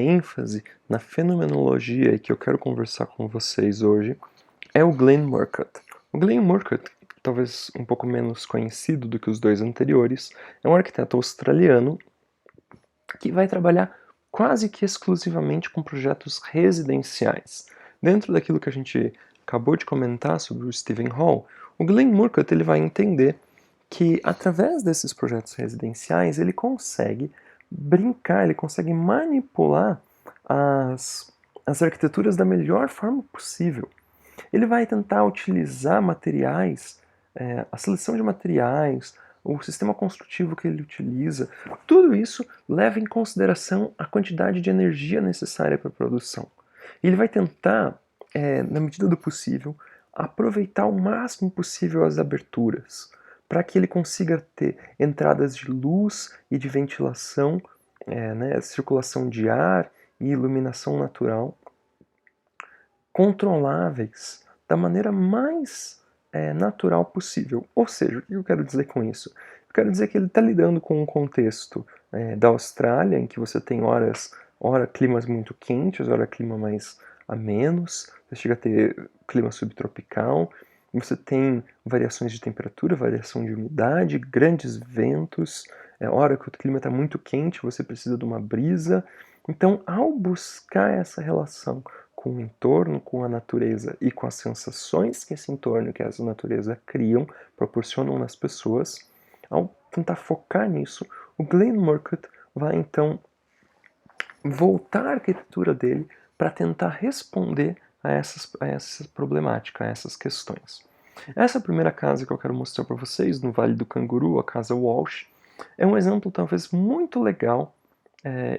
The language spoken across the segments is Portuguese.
ênfase na fenomenologia e que eu quero conversar com vocês hoje é o Glenn Murcutt. O Glenn Murcutt, talvez um pouco menos conhecido do que os dois anteriores, é um arquiteto australiano que vai trabalhar quase que exclusivamente com projetos residenciais. Dentro daquilo que a gente acabou de comentar sobre o Stephen Hall, o Glenn Murcutt ele vai entender que através desses projetos residenciais ele consegue brincar, ele consegue manipular as arquiteturas da melhor forma possível. Ele vai tentar utilizar materiais, a seleção de materiais, o sistema construtivo que ele utiliza, tudo isso leva em consideração a quantidade de energia necessária para a produção. E ele vai tentar, na medida do possível, aproveitar o máximo possível as aberturas, para que ele consiga ter entradas de luz e de ventilação, né, circulação de ar e iluminação natural controláveis da maneira mais natural possível. Ou seja, o que eu quero dizer com isso? Eu quero dizer que ele está lidando com um contexto da Austrália, em que você tem ora climas muito quentes, ora clima mais amenos, você chega a ter clima subtropical, você tem variações de temperatura, variação de umidade, grandes ventos, hora que o clima está muito quente, você precisa de uma brisa. Então, ao buscar essa relação com o entorno, com a natureza e com as sensações que esse entorno e que essa natureza criam, proporcionam nas pessoas, ao tentar focar nisso, o Glenn Murcutt vai então voltar a arquitetura dele para tentar responder a essa problemática, a essas questões. Essa primeira casa que eu quero mostrar para vocês, no Vale do Canguru, a Casa Walsh, é um exemplo talvez muito legal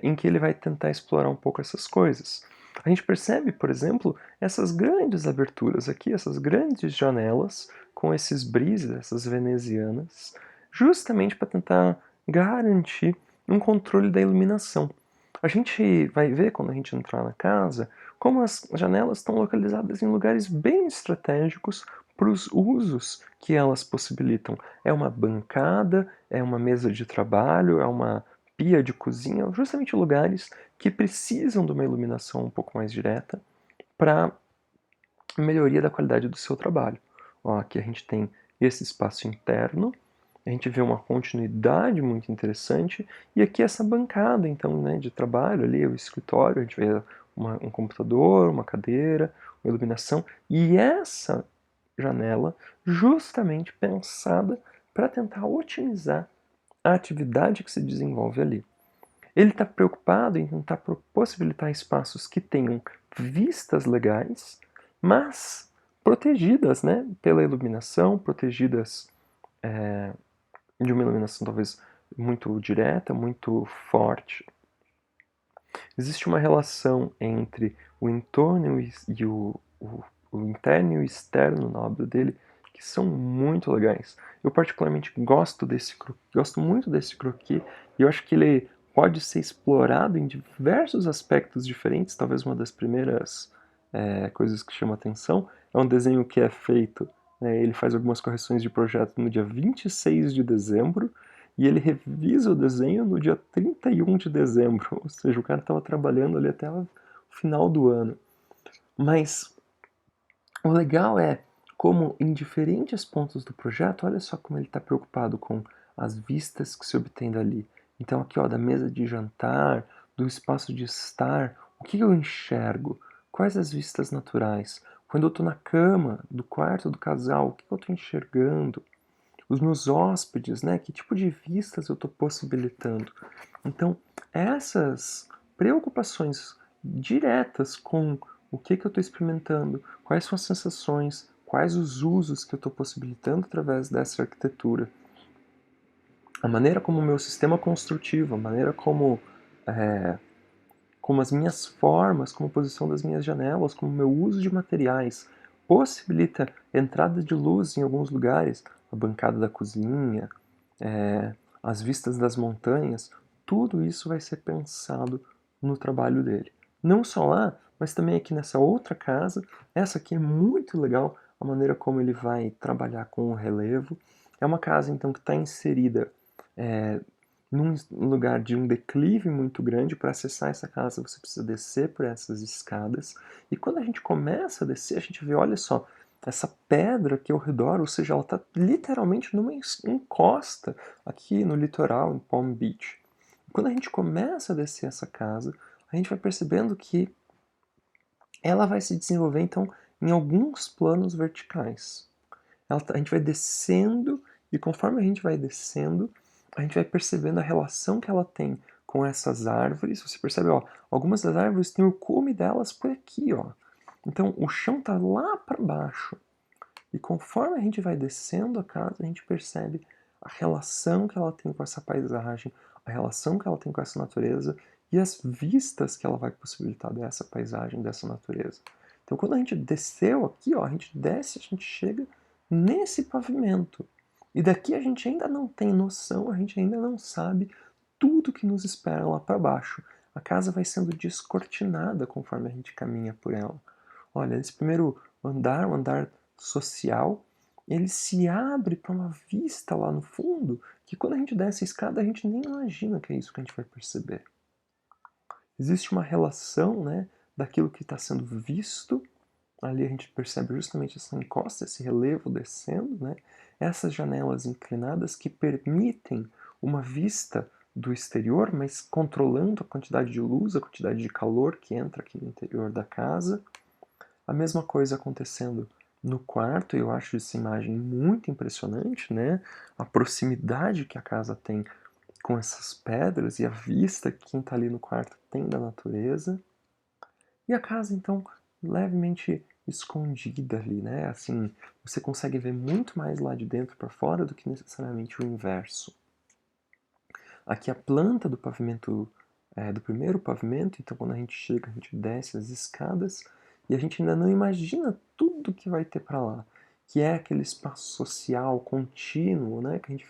em que ele vai tentar explorar um pouco essas coisas. A gente percebe, por exemplo, essas grandes aberturas aqui, essas grandes janelas com esses brises, essas venezianas, justamente para tentar garantir um controle da iluminação. A gente vai ver quando a gente entrar na casa como as janelas estão localizadas em lugares bem estratégicos para os usos que elas possibilitam. É uma bancada, é uma mesa de trabalho, é uma pia de cozinha, justamente lugares que precisam de uma iluminação um pouco mais direta para melhoria da qualidade do seu trabalho. Ó, aqui a gente tem esse espaço interno, a gente vê uma continuidade muito interessante, e aqui essa bancada, então, né, de trabalho, ali o escritório, a gente vê um computador, uma cadeira, uma iluminação, e essa janela justamente pensada para tentar otimizar a atividade que se desenvolve ali. Ele está preocupado em tentar possibilitar espaços que tenham vistas legais, mas protegidas, né, pela iluminação, protegidas de uma iluminação talvez muito direta, muito forte. Existe uma relação entre o entorno e o interno e o externo na obra dele que são muito legais. Eu particularmente gosto muito desse croquis e eu acho que ele pode ser explorado em diversos aspectos diferentes. Talvez uma das primeiras coisas que chama atenção é um desenho que é feito, ele faz algumas correções de projeto no dia 26 de dezembro e ele revisa o desenho no dia 31 de dezembro, ou seja, o cara estava trabalhando ali até o final do ano. Mas o legal é como em diferentes pontos do projeto, olha só como ele está preocupado com as vistas que se obtém dali. Então aqui ó, da mesa de jantar, do espaço de estar, o que eu enxergo? Quais as vistas naturais? Quando eu estou na cama do quarto do casal, o que eu estou enxergando? Os meus hóspedes, né? Que tipo de vistas eu estou possibilitando? Então, essas preocupações diretas com o que eu estou experimentando, quais são as sensações, quais os usos que eu estou possibilitando através dessa arquitetura, a maneira como o meu sistema construtivo, a maneira como as minhas formas, como a posição das minhas janelas, como o meu uso de materiais possibilita entrada de luz em alguns lugares, a bancada da cozinha, as vistas das montanhas, tudo isso vai ser pensado no trabalho dele. Não só lá, mas também aqui nessa outra casa. Essa aqui é muito legal, a maneira como ele vai trabalhar com o relevo. É uma casa então que está inserida num lugar de um declive muito grande. Para acessar essa casa você precisa descer por essas escadas, e quando a gente começa a descer, a gente vê, olha só, essa pedra aqui ao redor, ou seja, ela está literalmente numa encosta aqui no litoral, em Palm Beach. Quando a gente começa a descer essa casa, a gente vai percebendo que ela vai se desenvolver, então, em alguns planos verticais. A gente vai descendo, e conforme a gente vai descendo, a gente vai percebendo a relação que ela tem com essas árvores. Você percebe, ó, algumas das árvores têm o cume delas por aqui, ó. Então o chão está lá para baixo. E conforme a gente vai descendo a casa, a gente percebe a relação que ela tem com essa paisagem, a relação que ela tem com essa natureza e as vistas que ela vai possibilitar dessa paisagem, dessa natureza. Então, quando a gente desceu aqui, ó, a gente desce, a gente chega nesse pavimento. E daqui a gente ainda não tem noção, a gente ainda não sabe tudo que nos espera lá para baixo. A casa vai sendo descortinada conforme a gente caminha por ela. Olha, esse primeiro andar, o andar social, ele se abre para uma vista lá no fundo, que quando a gente desce a escada a gente nem imagina que é isso que a gente vai perceber. Existe uma relação, né, daquilo que está sendo visto, ali a gente percebe justamente essa encosta, esse relevo descendo, né, essas janelas inclinadas que permitem uma vista do exterior, mas controlando a quantidade de luz, a quantidade de calor que entra aqui no interior da casa. A mesma coisa acontecendo no quarto, eu acho essa imagem muito impressionante, né? A proximidade que a casa tem com essas pedras e a vista que quem está ali no quarto tem da natureza. E a casa, então, levemente escondida ali, né? Assim, você consegue ver muito mais lá de dentro para fora do que necessariamente o inverso. Aqui a planta do pavimento, do primeiro pavimento, então quando a gente chega, a gente desce as escadas e a gente ainda não imagina tudo que vai ter para lá, que é aquele espaço social contínuo, né, que a gente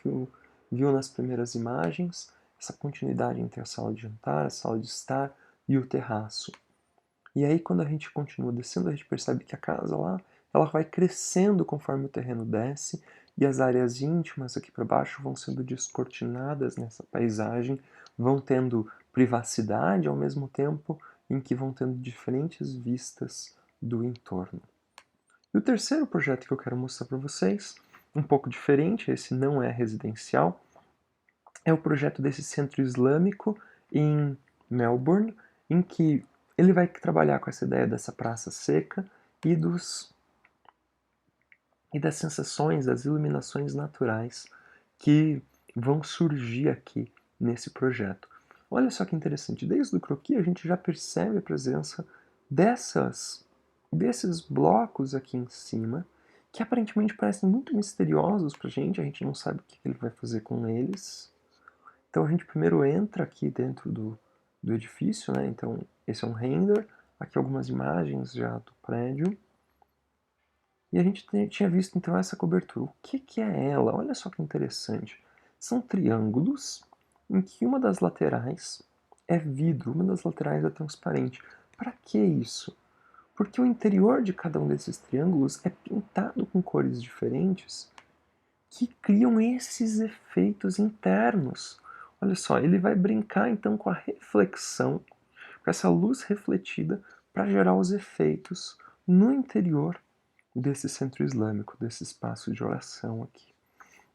viu nas primeiras imagens, essa continuidade entre a sala de jantar, a sala de estar e o terraço. E aí quando a gente continua descendo, a gente percebe que a casa lá, ela vai crescendo conforme o terreno desce, e as áreas íntimas aqui para baixo vão sendo descortinadas nessa paisagem, vão tendo privacidade ao mesmo tempo em que vão tendo diferentes vistas do entorno. E o terceiro projeto que eu quero mostrar para vocês, um pouco diferente, esse não é residencial, é o projeto desse centro islâmico em Melbourne, em que ele vai trabalhar com essa ideia dessa praça seca e das sensações, das iluminações naturais que vão surgir aqui nesse projeto. Olha só que interessante, desde o croquis a gente já percebe a presença desses blocos aqui em cima, que aparentemente parecem muito misteriosos para a gente não sabe o que ele vai fazer com eles. Então a gente primeiro entra aqui dentro do edifício, né? Então esse é um render, aqui algumas imagens já do prédio. E a gente tinha visto então essa cobertura. O que é ela? Olha só que interessante. São triângulos em que uma das laterais é vidro, uma das laterais é transparente. Para que isso? Porque o interior de cada um desses triângulos é pintado com cores diferentes que criam esses efeitos internos. Olha só, ele vai brincar então com a reflexão, com essa luz refletida, para gerar os efeitos no interior desse centro islâmico, desse espaço de oração aqui.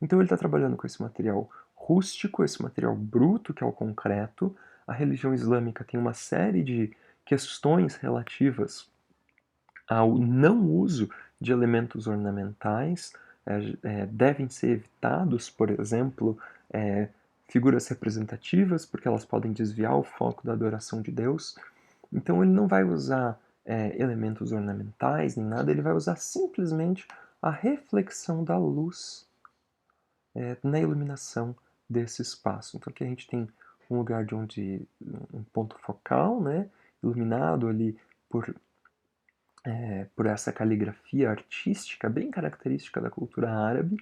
Então ele está trabalhando com esse material rústico, esse material bruto, que é o concreto. A religião islâmica tem uma série de questões relativas ao não uso de elementos ornamentais, devem ser evitados, por exemplo, figuras representativas, porque elas podem desviar o foco da adoração de Deus. Então ele não vai usar elementos ornamentais nem nada, ele vai usar simplesmente a reflexão da luz na iluminação desse espaço. Então aqui a gente tem um lugar de onde um ponto focal, né, iluminado ali por por essa caligrafia artística bem característica da cultura árabe,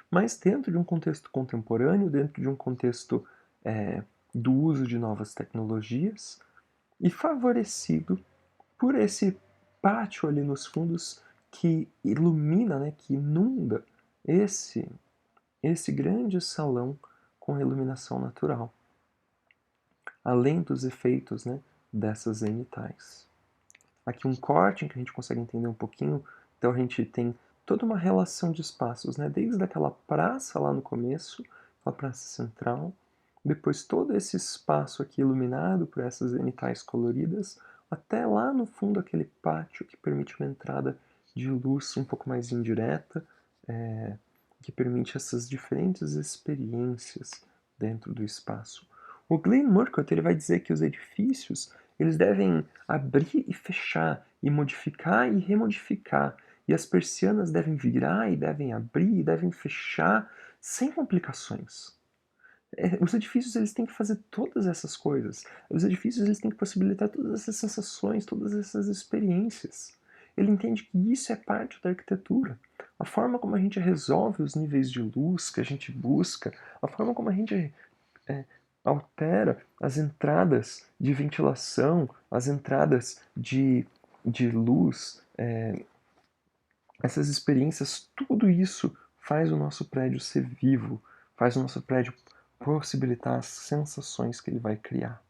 mas dentro de um contexto contemporâneo, dentro de um contexto do uso de novas tecnologias e favorecido por esse pátio ali nos fundos que ilumina, né, que inunda esse grande salão com a iluminação natural. além dos efeitos, né, dessas zenitais. Aqui um corte em que a gente consegue entender um pouquinho, então a gente tem toda uma relação de espaços, né, desde aquela praça lá no começo, a praça central, depois todo esse espaço aqui iluminado por essas zenitais coloridas, até lá no fundo aquele pátio que permite uma entrada de luz um pouco mais indireta, que permite essas diferentes experiências dentro do espaço. O Glenn Murcutt ele vai dizer que os edifícios eles devem abrir e fechar, e modificar e remodificar, e as persianas devem virar e devem abrir e devem fechar sem complicações. Os edifícios eles têm que fazer todas essas coisas. Os edifícios eles têm que possibilitar todas essas sensações, todas essas experiências. Ele entende que isso é parte da arquitetura. A forma como a gente resolve os níveis de luz que a gente busca, a forma como a gente é, altera as entradas de ventilação, as entradas de luz, essas experiências, tudo isso faz o nosso prédio ser vivo, faz o nosso prédio possibilitar as sensações que ele vai criar.